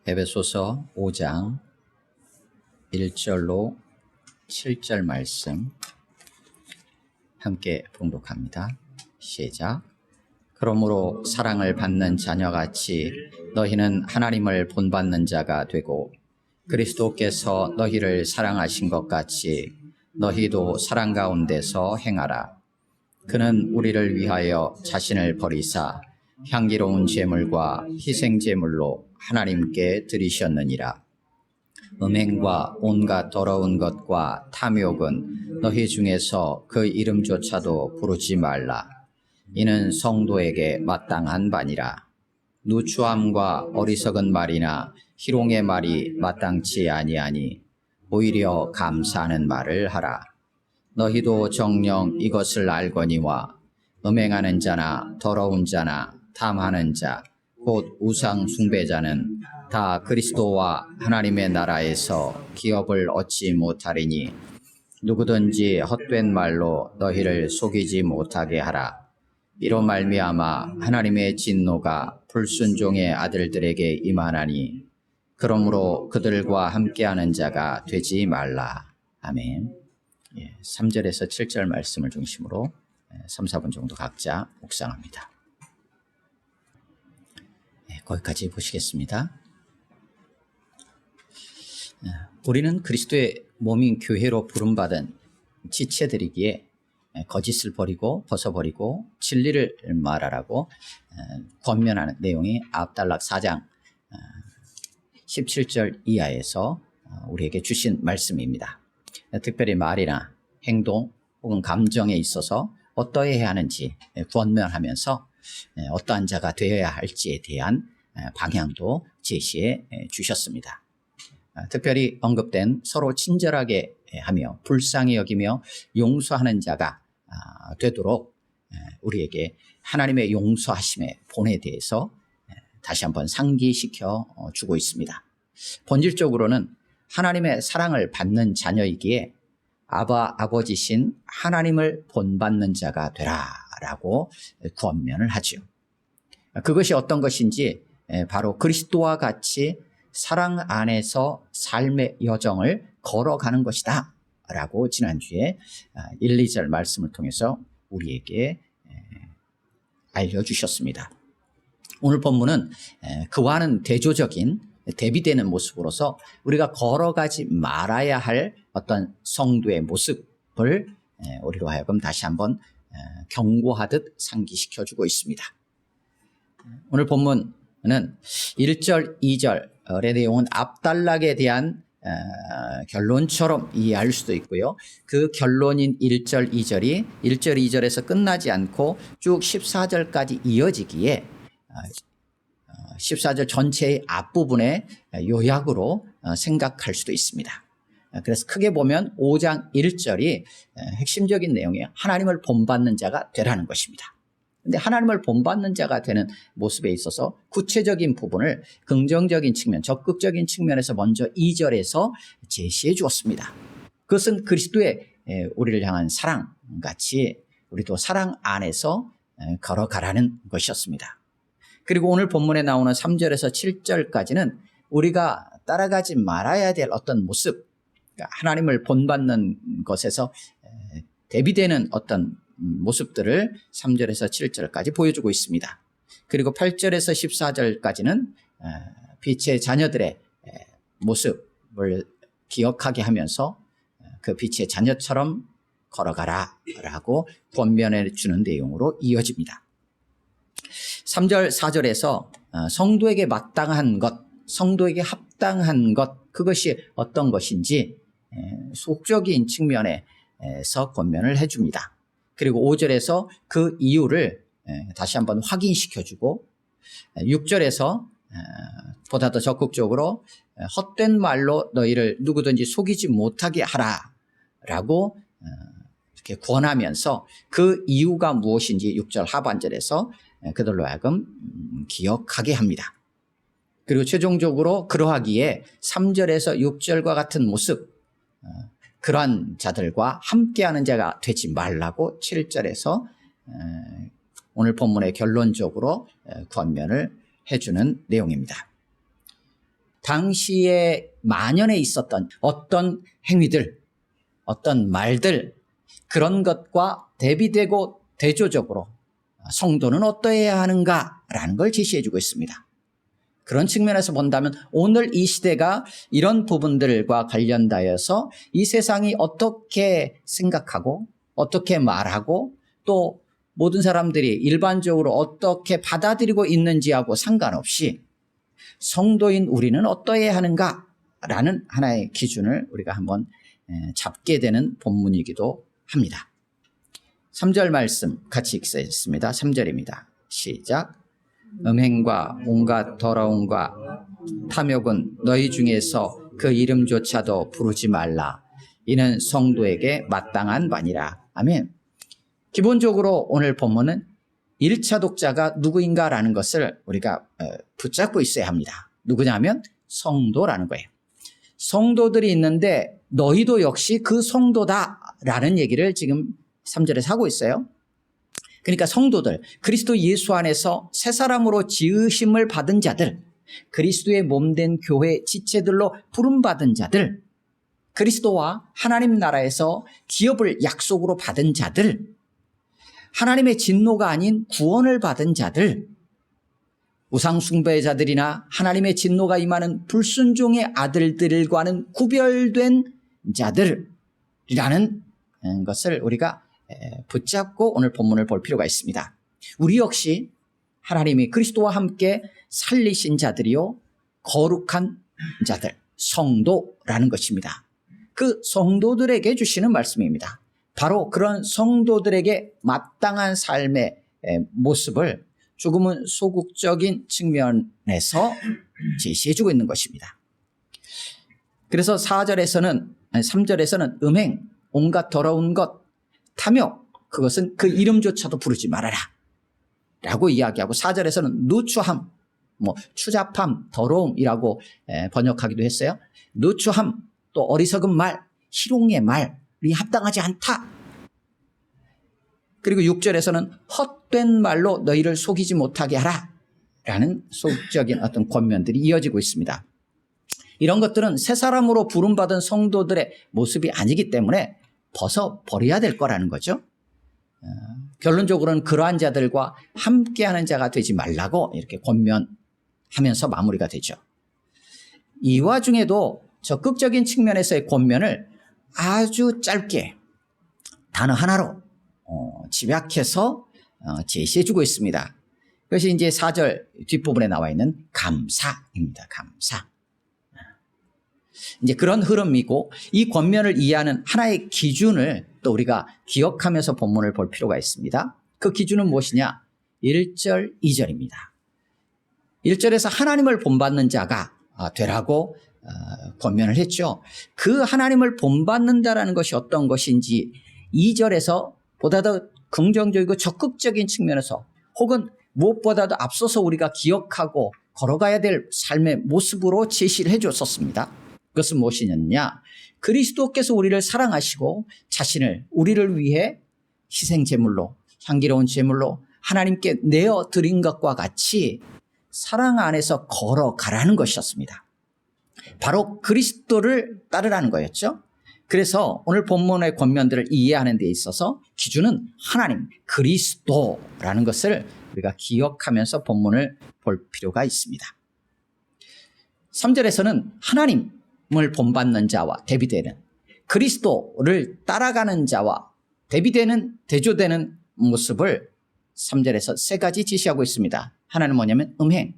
에베소서 5장 1절로 7절 말씀 함께 봉독합니다. 시작. 그러므로 사랑을 받는 자녀같이 너희는 하나님을 본받는 자가 되고 그리스도께서 너희를 사랑하신 것 같이 너희도 사랑 가운데서 행하라. 그는 우리를 위하여 자신을 버리사 향기로운 제물과 희생 제물로 하나님께 드리셨느니라. 음행과 온갖 더러운 것과 탐욕은 너희 중에서 그 이름조차도 부르지 말라. 이는 성도에게 마땅한 바니라. 누추함과 어리석은 말이나 희롱의 말이 마땅치 아니하니 오히려 감사하는 말을 하라. 너희도 정녕 이것을 알거니와 음행하는 자나 더러운 자나 탐하는 자 곧 우상 숭배자는 다 그리스도와 하나님의 나라에서 기업을 얻지 못하리니 누구든지 헛된 말로 너희를 속이지 못하게 하라. 이로 말미암아 하나님의 진노가 불순종의 아들들에게 임하나니 그러므로 그들과 함께하는 자가 되지 말라. 아멘. 3절에서 7절 말씀을 중심으로 3, 4분 정도 각자 묵상합니다. 거기까지 보시겠습니다. 우리는 그리스도의 몸인 교회로 부름받은 지체들이기에 거짓을 버리고 벗어버리고 진리를 말하라고 권면하는 내용이 압달락 4장 17절 이하에서 우리에게 주신 말씀입니다. 특별히 말이나 행동 혹은 감정에 있어서 어떠해야 하는지 권면하면서 어떠한 자가 되어야 할지에 대한 방향도 제시해 주셨습니다. 특별히 언급된 서로 친절하게 하며 불쌍히 여기며 용서하는 자가 되도록 우리에게 하나님의 용서하심의 본에 대해서 다시 한번 상기시켜 주고 있습니다. 본질적으로는 하나님의 사랑을 받는 자녀이기에 아버지신 하나님을 본받는 자가 되라라고 권면을 하죠. 그것이 어떤 것인지 바로 그리스도와 같이 사랑 안에서 삶의 여정을 걸어가는 것이다 라고 지난주에 1, 2절 말씀을 통해서 우리에게 알려주셨습니다. 오늘 본문은 그와는 대조적인 대비되는 모습으로서 우리가 걸어가지 말아야 할 어떤 성도의 모습을 우리로 하여금 다시 한번 경고하듯 상기시켜주고 있습니다. 오늘 본문은 1절, 2절의 내용은 압달락에 대한 결론처럼 이해할 수도 있고요. 그 결론인 1절, 2절이 1절, 2절에서 끝나지 않고 쭉 14절까지 이어지기에 14절 전체의 앞부분의 요약으로 생각할 수도 있습니다. 그래서 크게 보면 5장 1절이 핵심적인 내용이에요. 하나님을 본받는 자가 되라는 것입니다. 그런데 하나님을 본받는 자가 되는 모습에 있어서 구체적인 부분을 긍정적인 측면, 적극적인 측면에서 먼저 2절에서 제시해 주었습니다. 그것은 그리스도의 우리를 향한 사랑같이 우리도 사랑 안에서 걸어가라는 것이었습니다. 그리고 오늘 본문에 나오는 3절에서 7절까지는 우리가 따라가지 말아야 될 어떤 모습, 그러니까 하나님을 본받는 것에서 대비되는 어떤 모습들을 3절에서 7절까지 보여주고 있습니다. 그리고 8절에서 14절까지는 빛의 자녀들의 모습을 기억하게 하면서 그 빛의 자녀처럼 걸어가라 라고 권면해 주는 내용으로 이어집니다. 3절, 4절에서 성도에게 마땅한 것, 성도에게 합당한 것, 그것이 어떤 것인지 속적인 측면에서 권면을 해줍니다. 그리고 5절에서 그 이유를 다시 한번 확인시켜주고 6절에서 보다 더 적극적으로 헛된 말로 너희를 누구든지 속이지 못하게 하라라고 이렇게 권하면서 그 이유가 무엇인지 6절 하반절에서 그들로 하여금 기억하게 합니다. 그리고 최종적으로 그러하기에 3절에서 6절과 같은 모습, 그러한 자들과 함께하는 자가 되지 말라고 7절에서 오늘 본문의 결론적으로 권면을 해주는 내용입니다. 당시에 만연해 있었던 어떤 행위들, 어떤 말들, 그런 것과 대비되고 대조적으로 성도는 어떠해야 하는가라는 걸 제시해 주고 있습니다. 그런 측면에서 본다면 오늘 이 시대가 이런 부분들과 관련하여서 이 세상이 어떻게 생각하고 어떻게 말하고 또 모든 사람들이 일반적으로 어떻게 받아들이고 있는지하고 상관없이 성도인 우리는 어떠해야 하는가라는 하나의 기준을 우리가 한번 잡게 되는 본문이기도 합니다. 3절 말씀 같이 읽겠습니다. 3절입니다. 시작. 음행과 온갖 더러움과 탐욕은 너희 중에서 그 이름조차도 부르지 말라. 이는 성도에게 마땅한 바니라. 아멘. 기본적으로 오늘 본문은 1차 독자가 누구인가라는 것을 우리가 붙잡고 있어야 합니다. 누구냐면 성도라는 거예요. 성도들이 있는데 너희도 역시 그 성도다라는 얘기를 지금 3절에서 하고 있어요. 그러니까 성도들, 그리스도 예수 안에서 새 사람으로 지으심을 받은 자들, 그리스도의 몸된 교회 지체들로 부름받은 자들, 그리스도와 하나님 나라에서 기업을 약속으로 받은 자들, 하나님의 진노가 아닌 구원을 받은 자들, 우상숭배자들이나 하나님의 진노가 임하는 불순종의 아들들과는 구별된 자들이라는 것을 우리가 붙잡고 오늘 본문을 볼 필요가 있습니다. 우리 역시 하나님이 그리스도와 함께 살리신 자들이요 거룩한 자들, 성도라는 것입니다. 그 성도들에게 주시는 말씀입니다. 바로 그런 성도들에게 마땅한 삶의 모습을 조금은 소극적인 측면에서 제시해주고 있는 것입니다. 그래서 3절에서는 음행, 온갖 더러운 것, 탐욕, 그것은 그 이름조차도 부르지 말아라 라고 이야기하고 4절에서는 누추함, 추잡함, 더러움이라고 번역하기도 했어요. 누추함, 또 어리석은 말, 희롱의 말이 합당하지 않다. 그리고 6절에서는 헛된 말로 너희를 속이지 못하게 하라 라는 소극적인 어떤 권면들이 이어지고 있습니다. 이런 것들은 새 사람으로 부름받은 성도들의 모습이 아니기 때문에 벗어버려야 될 거라는 거죠. 결론적으로는 그러한 자들과 함께하는 자가 되지 말라고 이렇게 권면하면서 마무리가 되죠. 이 와중에도 적극적인 측면에서의 권면을 아주 짧게 단어 하나로 집약해서 제시해주고 있습니다. 그것이 이제 4절 뒷부분에 나와 있는 감사입니다. 감사. 이제 그런 흐름이고 이 권면을 이해하는 하나의 기준을 또 우리가 기억하면서 본문을 볼 필요가 있습니다. 그 기준은 무엇이냐? 1절, 2절입니다. 1절에서 하나님을 본받는 자가 되라고 권면을 했죠. 그 하나님을 본받는다라는 것이 어떤 것인지 2절에서 보다 더 긍정적이고 적극적인 측면에서 혹은 무엇보다도 앞서서 우리가 기억하고 걸어가야 될 삶의 모습으로 제시를 해줬었습니다. 그것은 무엇이냐? 그리스도께서 우리를 사랑하시고 자신을 우리를 위해 희생제물로 향기로운 제물로 하나님께 내어드린 것과 같이 사랑 안에서 걸어가라는 것이었습니다. 바로 그리스도를 따르라는 거였죠. 그래서 오늘 본문의 권면들을 이해하는 데 있어서 기준은 하나님, 그리스도라는 것을 우리가 기억하면서 본문을 볼 필요가 있습니다. 3절에서는 하나님을 본받는 자와 대비되는 그리스도를 따라가는 자와 대비되는 대조되는 모습을 3절에서 세 가지 지시하고 있습니다. 하나는 뭐냐면 음행,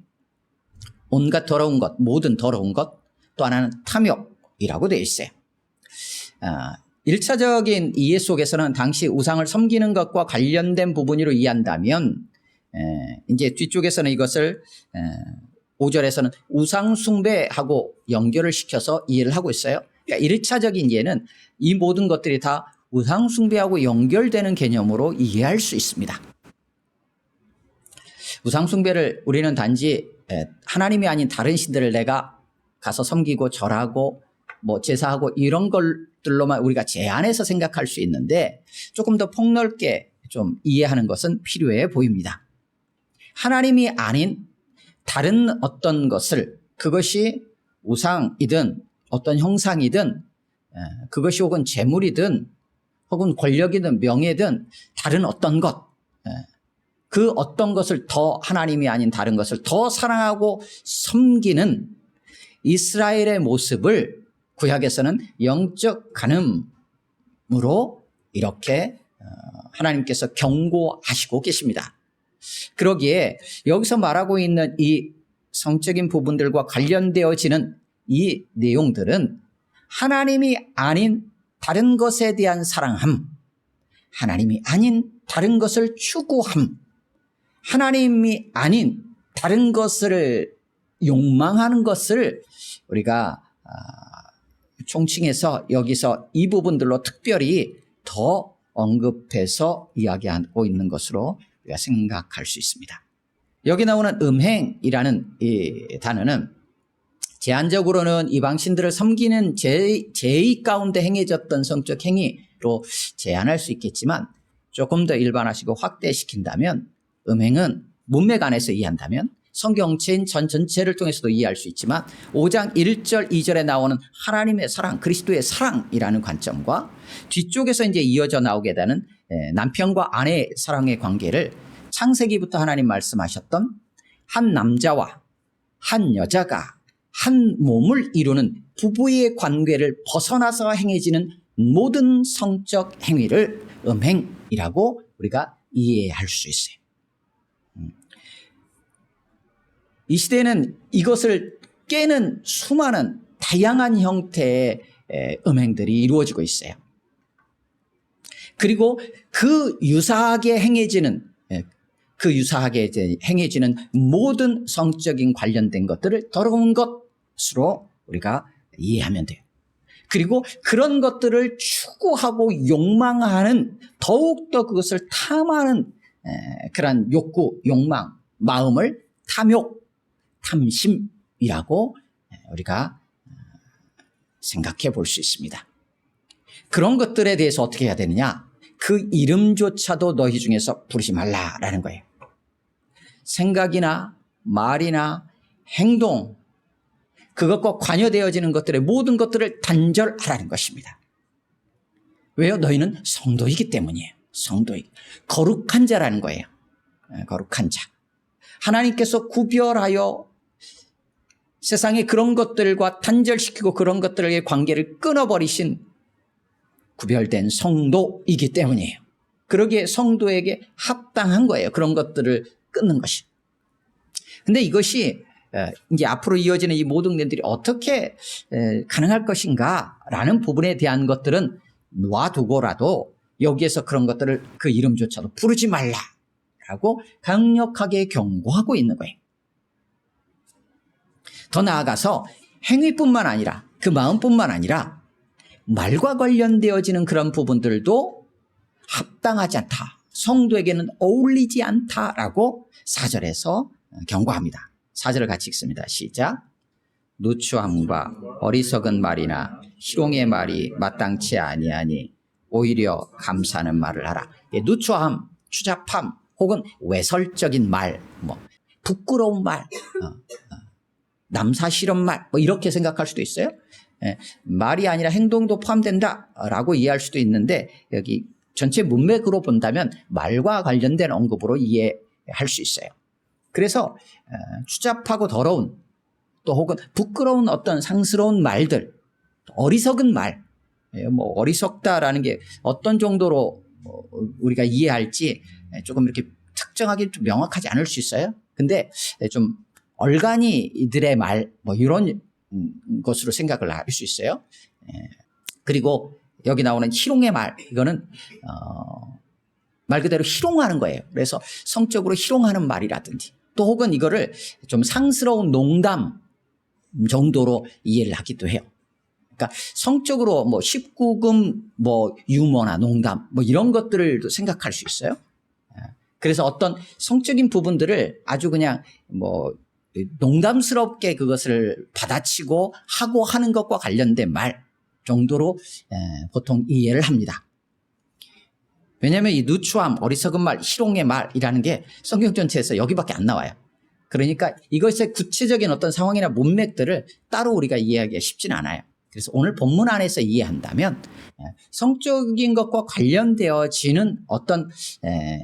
온갖 더러운 것, 모든 더러운 것, 또 하나는 탐욕이라고 되어 있어요. 1차적인 이해 속에서는 당시 우상을 섬기는 것과 관련된 부분으로 이해한다면 이제 뒤쪽에서는 이것을 5절에서는 우상 숭배하고 연결을 시켜서 이해를 하고 있어요. 그러니까 1차적인 이해는 이 모든 것들이 다 우상 숭배하고 연결되는 개념으로 이해할 수 있습니다. 우상 숭배를 우리는 단지 하나님이 아닌 다른 신들을 내가 가서 섬기고 절하고 제사하고 이런 것들로만 우리가 제한해서 생각할 수 있는데 조금 더 폭넓게 좀 이해하는 것은 필요해 보입니다. 하나님이 아닌 다른 어떤 것을 그것이 우상이든 어떤 형상이든 그것이 혹은 재물이든 혹은 권력이든 명예든 다른 어떤 것, 그 어떤 것을 더 하나님이 아닌 다른 것을 더 사랑하고 섬기는 이스라엘의 모습을 구약에서는 영적 간음으로 이렇게 하나님께서 경고하시고 계십니다. 그러기에 여기서 말하고 있는 이 성적인 부분들과 관련되어지는 이 내용들은 하나님이 아닌 다른 것에 대한 사랑함, 하나님이 아닌 다른 것을 추구함, 하나님이 아닌 다른 것을 욕망하는 것을 우리가 총칭해서 여기서 이 부분들로 특별히 더 언급해서 이야기하고 있는 것으로 우리가 생각할 수 있습니다. 여기 나오는 음행이라는 이 단어는 제한적으로는 이방신들을 섬기는 제의 가운데 행해졌던 성적 행위로 제한할 수 있겠지만 조금 더 일반화시고 확대시킨다면 음행은 문맥 안에서 이해한다면 성경체인 전체를 통해서도 이해할 수 있지만 5장 1절 2절에 나오는 하나님의 사랑, 그리스도의 사랑이라는 관점과 뒤쪽에서 이제 이어져 나오게 되는 남편과 아내의 사랑의 관계를 창세기부터 하나님 말씀하셨던 한 남자와 한 여자가 한 몸을 이루는 부부의 관계를 벗어나서 행해지는 모든 성적 행위를 음행이라고 우리가 이해할 수 있어요. 이 시대에는 이것을 깨는 수많은 다양한 형태의 음행들이 이루어지고 있어요. 그리고 그 유사하게 행해지는 모든 성적인 관련된 것들을 더러운 것으로 우리가 이해하면 돼요. 그리고 그런 것들을 추구하고 욕망하는, 더욱더 그것을 탐하는 그런 욕구, 욕망, 마음을 탐욕, 탐심이라고 우리가 생각해 볼 수 있습니다. 그런 것들에 대해서 어떻게 해야 되느냐? 그 이름조차도 너희 중에서 부르지 말라라는 거예요. 생각이나 말이나 행동, 그것과 관여되어지는 것들의 모든 것들을 단절하라는 것입니다. 왜요? 너희는 성도이기 때문이에요. 성도이기. 거룩한 자라는 거예요. 거룩한 자. 하나님께서 구별하여 세상의 그런 것들과 단절시키고 그런 것들의 관계를 끊어버리신 구별된 성도이기 때문이에요. 그러기에 성도에게 합당한 거예요. 그런 것들을 끊는 것이. 근데 이것이 이제 앞으로 이어지는 이 모든 일들이 어떻게 가능할 것인가라는 부분에 대한 것들은 놔두고라도 여기에서 그런 것들을 그 이름조차도 부르지 말라라고 강력하게 경고하고 있는 거예요. 더 나아가서 행위뿐만 아니라 그 마음뿐만 아니라 말과 관련되어지는 그런 부분들도 합당하지 않다. 성도에게는 어울리지 않다라고 4절에서 경고합니다. 4절을 같이 읽습니다. 시작. 누추함과 어리석은 말이나 희롱의 말이 마땅치 아니하니 오히려 감사하는 말을 하라. 누추함, 추잡함 혹은 외설적인 말, 부끄러운 말, 남사시런 말 이렇게 생각할 수도 있어요. 말이 아니라 행동도 포함된다라고 이해할 수도 있는데 여기 전체 문맥으로 본다면 말과 관련된 언급으로 이해할 수 있어요. 그래서 추잡하고 더러운 또 혹은 부끄러운 어떤 상스러운 말들, 어리석은 말, 어리석다라는 게 어떤 정도로 우리가 이해할지 조금 이렇게 특정하게 좀 명확하지 않을 수 있어요. 근데 좀 얼간이 이들의 말 이런 것으로 생각을 할 수 있어요. 그리고 여기 나오는 희롱의 말, 이거는 말 그대로 희롱하는 거예요. 그래서 성적으로 희롱하는 말이라든지 또 혹은 이거를 좀 상스러운 농담 정도로 이해를 하기도 해요. 그러니까 성적으로 19금 유머나 농담 이런 것들을 생각할 수 있어요. 그래서 어떤 성적인 부분들을 아주 그냥 농담스럽게 그것을 받아치고 하고 하는 것과 관련된 말 정도로 보통 이해를 합니다. 왜냐하면 이 누추함, 어리석은 말, 희롱의 말이라는 게 성경 전체에서 여기밖에 안 나와요. 그러니까 이것의 구체적인 어떤 상황이나 문맥들을 따로 우리가 이해하기가 쉽진 않아요. 그래서 오늘 본문 안에서 이해한다면 성적인 것과 관련되어지는 어떤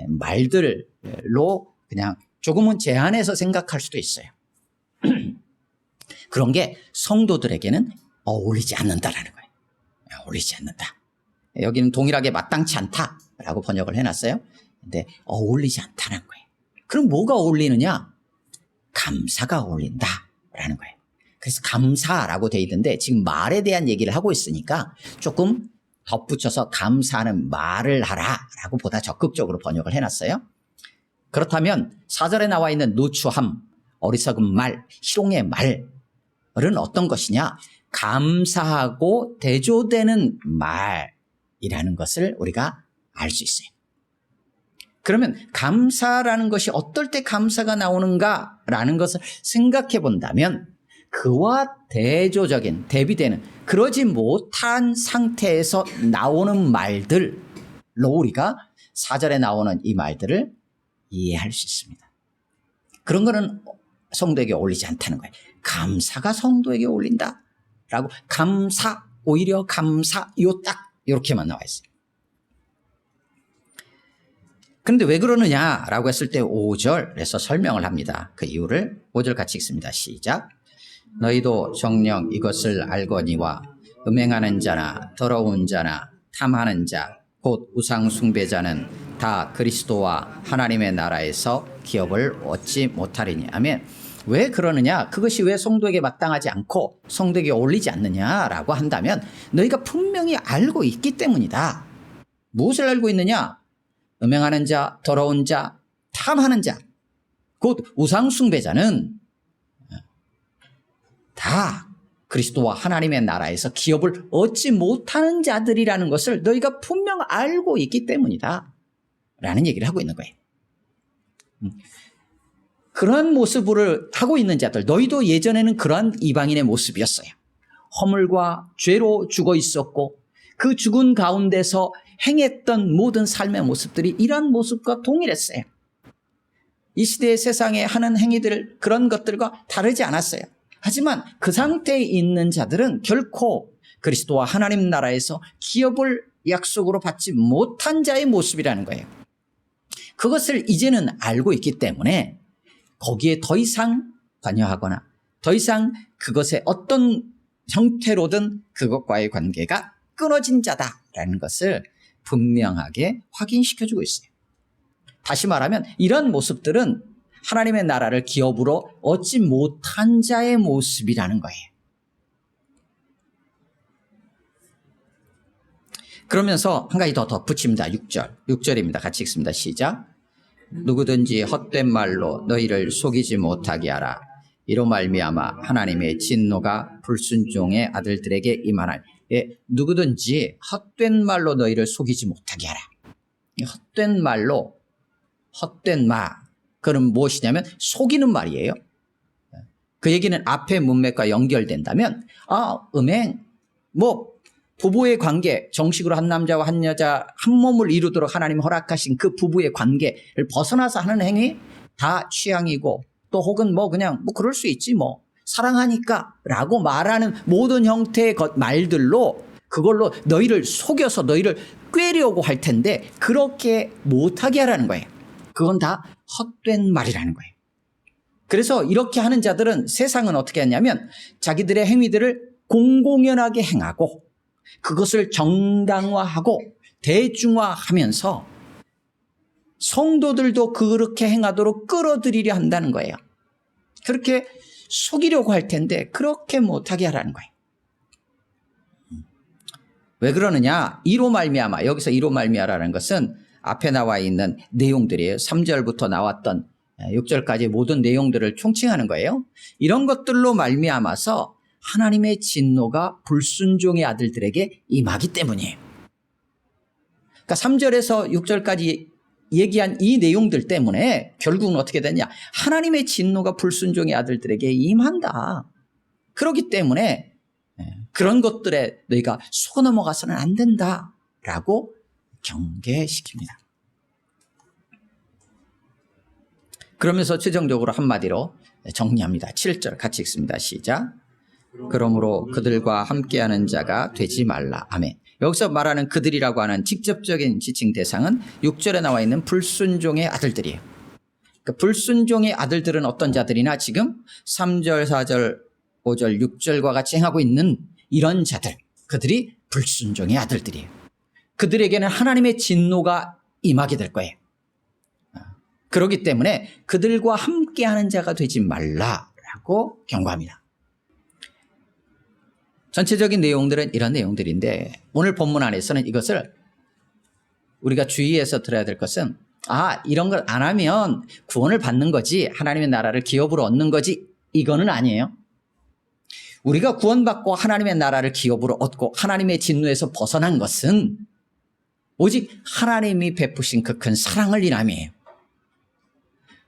말들로 그냥 조금은 제한해서 생각할 수도 있어요. 그런 게 성도들에게는 어울리지 않는다라는 거예요. 어울리지 않는다. 여기는 동일하게 마땅치 않다라고 번역을 해놨어요. 근데 어울리지 않다는 거예요. 그럼 뭐가 어울리느냐? 감사가 어울린다라는 거예요. 그래서 감사라고 돼 있는데 지금 말에 대한 얘기를 하고 있으니까 조금 덧붙여서 감사하는 말을 하라라고 보다 적극적으로 번역을 해놨어요. 그렇다면 4절에 나와 있는 누추함, 어리석은 말, 희롱의 말은 어떤 것이냐? 감사하고 대조되는 말이라는 것을 우리가 알 수 있어요. 그러면 감사라는 것이 어떨 때 감사가 나오는가라는 것을 생각해 본다면 그와 대조적인 대비되는 그러지 못한 상태에서 나오는 말들로 우리가 4절에 나오는 이 말들을 이해할 수 있습니다. 그런 거는 성도에게 어울리지 않다는 거예요. 감사가 성도에게 어울린다라고 감사, 오히려 감사 요 딱 이렇게만 나와 있어요. 그런데 왜 그러느냐라고 했을 때 5절에서 설명을 합니다. 그 이유를 5절 같이 읽습니다. 시작. 너희도 정녕 이것을 알거니와 음행하는 자나 더러운 자나 탐하는 자 곧 우상 숭배자는 다 그리스도와 하나님의 나라에서 기업을 얻지 못하리니. 아멘. 왜 그러느냐? 그것이 왜 성도에게 마땅하지 않고 성도에게 어울리지 않느냐라고 한다면 너희가 분명히 알고 있기 때문이다. 무엇을 알고 있느냐? 음행하는 자, 더러운 자, 탐하는 자, 곧 우상 숭배자는 다 그리스도와 하나님의 나라에서 기업을 얻지 못하는 자들이라는 것을 너희가 분명 알고 있기 때문이다 라는 얘기를 하고 있는 거예요. 그러한 모습을 하고 있는 자들, 너희도 예전에는 그러한 이방인의 모습이었어요. 허물과 죄로 죽어 있었고 그 죽은 가운데서 행했던 모든 삶의 모습들이 이러한 모습과 동일했어요. 이 시대의 세상에 하는 행위들 그런 것들과 다르지 않았어요. 하지만 그 상태에 있는 자들은 결코 그리스도와 하나님 나라에서 기업을 약속으로 받지 못한 자의 모습이라는 거예요. 그것을 이제는 알고 있기 때문에 거기에 더 이상 관여하거나 더 이상 그것의 어떤 형태로든 그것과의 관계가 끊어진 자다라는 것을 분명하게 확인시켜주고 있어요. 다시 말하면 이런 모습들은 하나님의 나라를 기업으로 얻지 못한 자의 모습이라는 거예요. 그러면서 한 가지 더 덧붙입니다. 6절입니다. 같이 읽습니다. 시작. 누구든지 헛된 말로 너희를 속이지 못하게 하라. 이로 말미암아 하나님의 진노가 불순종의 아들들에게 임하나니. 누구든지 헛된 말로 너희를 속이지 못하게 하라. 헛된 말로, 헛된 말. 그럼 무엇이냐면 속이는 말이에요. 그 얘기는 앞의 문맥과 연결된다면 음행, 부부의 관계, 정식으로 한 남자와 한 여자 한 몸을 이루도록 하나님 허락하신 그 부부의 관계를 벗어나서 하는 행위 다 취향이고 또 혹은 그냥 그럴 수 있지 사랑하니까 라고 말하는 모든 형태의 말들로 그걸로 너희를 속여서 너희를 꿰려고 할 텐데 그렇게 못하게 하라는 거예요. 그건 다 헛된 말이라는 거예요. 그래서 이렇게 하는 자들은 세상은 어떻게 하냐면 자기들의 행위들을 공공연하게 행하고 그것을 정당화하고 대중화하면서 성도들도 그렇게 행하도록 끌어들이려 한다는 거예요. 그렇게 속이려고 할 텐데 그렇게 못하게 하라는 거예요. 왜 그러느냐? 이로 말미암아, 여기서 이로 말미암아라는 것은 앞에 나와 있는 내용들이에요. 3절부터 나왔던 6절까지 모든 내용들을 총칭하는 거예요. 이런 것들로 말미암아서 하나님의 진노가 불순종의 아들들에게 임하기 때문이에요. 그러니까 3절에서 6절까지 얘기한 이 내용들 때문에 결국은 어떻게 되냐? 하나님의 진노가 불순종의 아들들에게 임한다. 그렇기 때문에 그런 것들에 너희가 속아 넘어가서는 안 된다라고 경계시킵니다. 그러면서 최종적으로 한마디로 정리합니다. 7절 같이 읽습니다. 시작. 그러므로 그들과 함께하는 자가 되지 말라. 아멘. 여기서 말하는 그들이라고 하는 직접적인 지칭 대상은 6절에 나와 있는 불순종의 아들들이에요. 그 불순종의 아들들은 어떤 자들이나 지금 3절, 4절, 5절, 6절과 같이 행하고 있는 이런 자들, 그들이 불순종의 아들들이에요. 그들에게는 하나님의 진노가 임하게 될 거예요. 그렇기 때문에 그들과 함께하는 자가 되지 말라라고 경고합니다. 전체적인 내용들은 이런 내용들인데 오늘 본문 안에서는 이것을 우리가 주의해서 들어야 될 것은 이런 걸 안 하면 구원을 받는 거지 하나님의 나라를 기업으로 얻는 거지 이거는 아니에요. 우리가 구원받고 하나님의 나라를 기업으로 얻고 하나님의 진노에서 벗어난 것은 오직 하나님이 베푸신 그 큰 사랑을 인함이에요.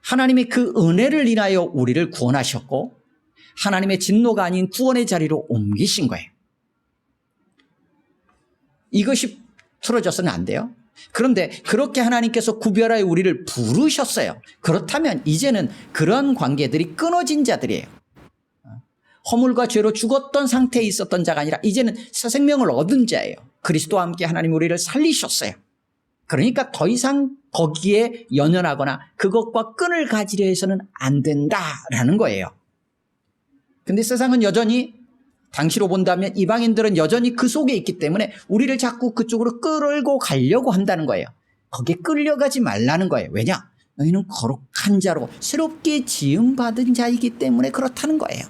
하나님이 그 은혜를 인하여 우리를 구원하셨고 하나님의 진노가 아닌 구원의 자리로 옮기신 거예요. 이것이 틀어져서는 안 돼요. 그런데 그렇게 하나님께서 구별하여 우리를 부르셨어요. 그렇다면 이제는 그런 관계들이 끊어진 자들이에요. 허물과 죄로 죽었던 상태에 있었던 자가 아니라 이제는 새 생명을 얻은 자예요. 그리스도와 함께 하나님 우리를 살리셨어요. 그러니까 더 이상 거기에 연연하거나 그것과 끈을 가지려 해서는 안 된다라는 거예요. 근데 세상은 여전히 당시로 본다면 이방인들은 여전히 그 속에 있기 때문에 우리를 자꾸 그쪽으로 끌고 가려고 한다는 거예요. 거기에 끌려가지 말라는 거예요. 왜냐? 너희는 거룩한 자로 새롭게 지음받은 자이기 때문에 그렇다는 거예요.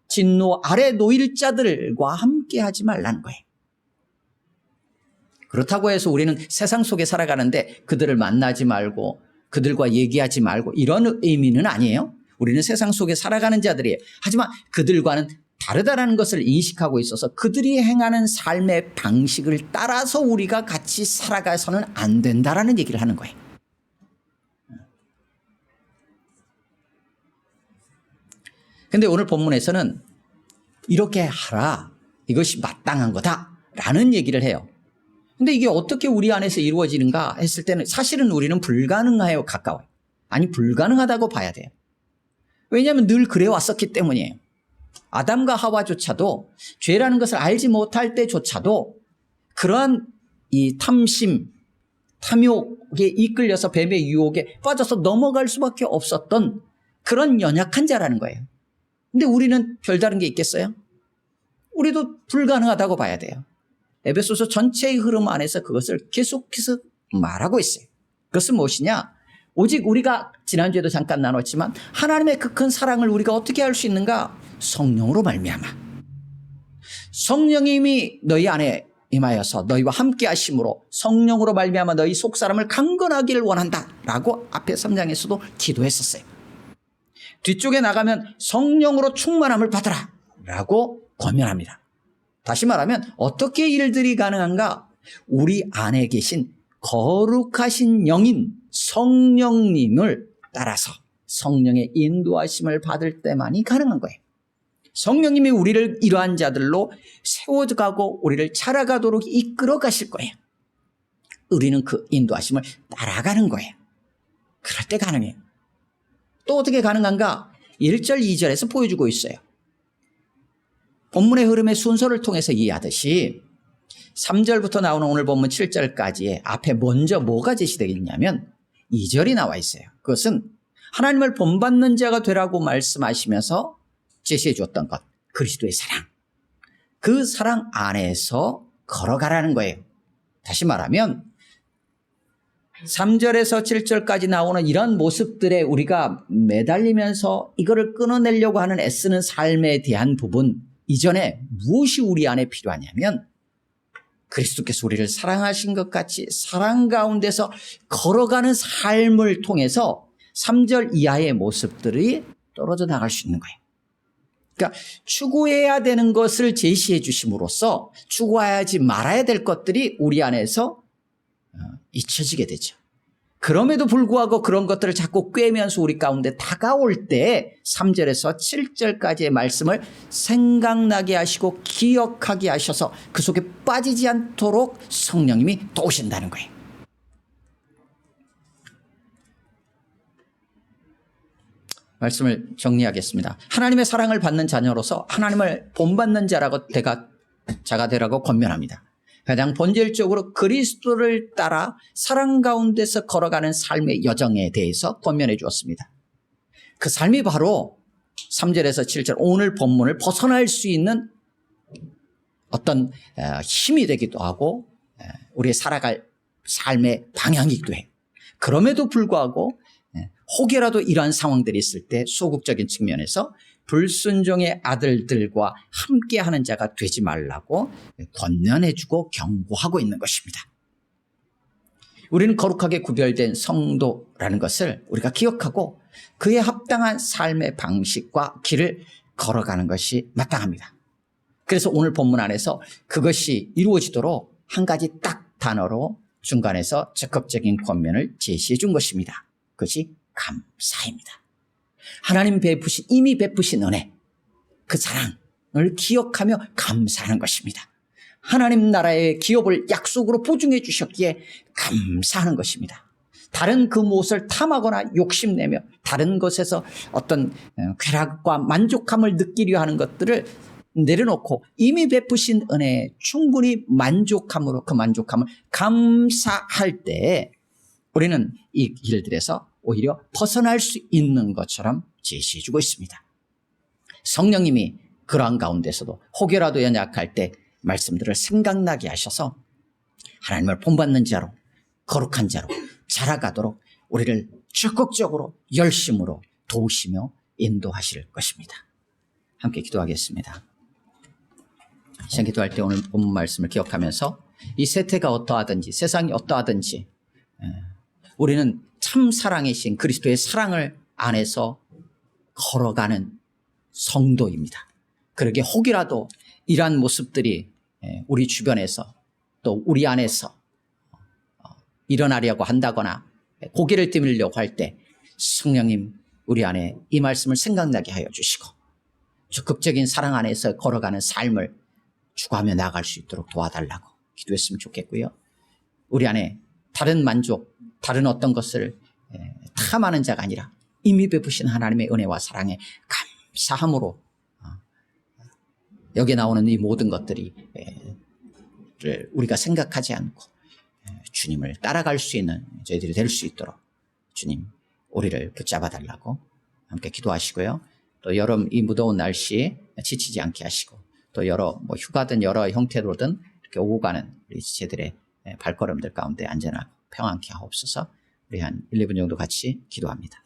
진노 아래 놓일 자들과 함께 하지 말라는 거예요. 그렇다고 해서 우리는 세상 속에 살아가는데 그들을 만나지 말고 그들과 얘기하지 말고 이런 의미는 아니에요. 우리는 세상 속에 살아가는 자들이에요. 하지만 그들과는 다르다라는 것을 인식하고 있어서 그들이 행하는 삶의 방식을 따라서 우리가 같이 살아가서는 안 된다라는 얘기를 하는 거예요. 그런데 오늘 본문에서는 이렇게 하라, 이것이 마땅한 거다라는 얘기를 해요. 근데 이게 어떻게 우리 안에서 이루어지는가 했을 때는 사실은 우리는 불가능하여 가까워요. 아니 불가능하다고 봐야 돼요. 왜냐하면 늘 그래 왔었기 때문이에요. 아담과 하와조차도 죄라는 것을 알지 못할 때조차도 그러한 이 탐심, 탐욕에 이끌려서 뱀의 유혹에 빠져서 넘어갈 수밖에 없었던 그런 연약한 자라는 거예요. 근데 우리는 별다른 게 있겠어요? 우리도 불가능하다고 봐야 돼요. 에베소서 전체의 흐름 안에서 그것을 계속해서 말하고 있어요. 그것은 무엇이냐? 오직 우리가 지난주에도 잠깐 나눴지만 하나님의 그 큰 사랑을 우리가 어떻게 할 수 있는가? 성령으로 말미암아. 성령님이 너희 안에 임하여서 너희와 함께 하심으로 성령으로 말미암아 너희 속사람을 강건하기를 원한다 라고 앞에 3장에서도 기도했었어요. 뒤쪽에 나가면 성령으로 충만함을 받으라 라고 권면합니다. 다시 말하면 어떻게 일들이 가능한가? 우리 안에 계신 거룩하신 영인 성령님을 따라서 성령의 인도하심을 받을 때만이 가능한 거예요. 성령님이 우리를 이러한 자들로 세워가고 우리를 자라가도록 이끌어 가실 거예요. 우리는 그 인도하심을 따라가는 거예요. 그럴 때 가능해요. 또 어떻게 가능한가? 1절 2절에서 보여주고 있어요. 본문의 흐름의 순서를 통해서 이해하듯이 3절부터 나오는 오늘 본문 7절까지의 앞에 먼저 뭐가 제시되겠냐면 2절이 나와 있어요. 그것은 하나님을 본받는 자가 되라고 말씀하시면서 제시해 주었던 것, 그리스도의 사랑. 그 사랑 안에서 걸어가라는 거예요. 다시 말하면 3절에서 7절까지 나오는 이런 모습들에 우리가 매달리면서 이거를 끊어내려고 하는 애쓰는 삶에 대한 부분 이전에 무엇이 우리 안에 필요하냐면 그리스도께서 우리를 사랑하신 것 같이 사랑 가운데서 걸어가는 삶을 통해서 3절 이하의 모습들이 떨어져 나갈 수 있는 거예요. 그러니까 추구해야 되는 것을 제시해 주심으로써 추구하지 말아야 될 것들이 우리 안에서 잊혀지게 되죠. 그럼에도 불구하고 그런 것들을 자꾸 꿰면서 우리 가운데 다가올 때 3절에서 7절까지의 말씀을 생각나게 하시고 기억하게 하셔서 그 속에 빠지지 않도록 성령님이 도우신다는 거예요. 말씀을 정리하겠습니다. 하나님의 사랑을 받는 자녀로서 하나님을 본받는 자가 되라고 권면합니다. 가장 본질적으로 그리스도를 따라 사랑 가운데서 걸어가는 삶의 여정에 대해서 권면해 주었습니다. 그 삶이 바로 3절에서 7절 오늘 본문을 벗어날 수 있는 어떤 힘이 되기도 하고 우리의 살아갈 삶의 방향이기도 해요. 그럼에도 불구하고 혹여라도 이러한 상황들이 있을 때 소극적인 측면에서 불순종의 아들들과 함께하는 자가 되지 말라고 권면해주고 경고하고 있는 것입니다. 우리는 거룩하게 구별된 성도라는 것을 우리가 기억하고 그에 합당한 삶의 방식과 길을 걸어가는 것이 마땅합니다. 그래서 오늘 본문 안에서 그것이 이루어지도록 한 가지 딱 단어로 중간에서 적극적인 권면을 제시해 준 것입니다. 그것이 감사입니다. 하나님 이미 베푸신 은혜, 그 사랑을 기억하며 감사하는 것입니다. 하나님 나라의 기업을 약속으로 보증해 주셨기에 감사하는 것입니다. 다른 그 무엇을 탐하거나 욕심내며 다른 것에서 어떤 쾌락과 만족함을 느끼려 하는 것들을 내려놓고 이미 베푸신 은혜에 충분히 만족함으로 그 만족함을 감사할 때 우리는 이 길들에서 오히려 벗어날 수 있는 것처럼 제시해주고 있습니다. 성령님이 그러한 가운데서도 혹여라도 연약할 때 말씀들을 생각나게 하셔서 하나님을 본받는 자로 거룩한 자로 자라가도록 우리를 적극적으로 열심으로 도우시며 인도하실 것입니다. 함께 기도하겠습니다. 시간 기도할 때 오늘 본문 말씀을 기억하면서 이 세태가 어떠하든지 세상이 어떠하든지 우리는 참 사랑이신 그리스도의 사랑을 안에서 걸어가는 성도입니다. 그러게 혹이라도 이러한 모습들이 우리 주변에서 또 우리 안에서 일어나려고 한다거나 고개를 들려고 할 때 성령님 우리 안에 이 말씀을 생각나게 하여 주시고 적극적인 사랑 안에서 걸어가는 삶을 추구하며 나아갈 수 있도록 도와달라고 기도했으면 좋겠고요. 우리 안에 다른 만족, 다른 어떤 것을 탐하는 자가 아니라 이미 베푸신 하나님의 은혜와 사랑에 감사함으로 여기에 나오는 이 모든 것들이 우리가 생각하지 않고 주님을 따라갈 수 있는 저희들이 될 수 있도록 주님 우리를 붙잡아 달라고 함께 기도하시고요. 또 여름 이 무더운 날씨 지치지 않게 하시고 또 여러 휴가든 여러 형태로든 이렇게 오고 가는 우리 지체들의 발걸음들 가운데 안전하고 평안케 하옵소서. 우리 한 1, 2분 정도 같이 기도합니다.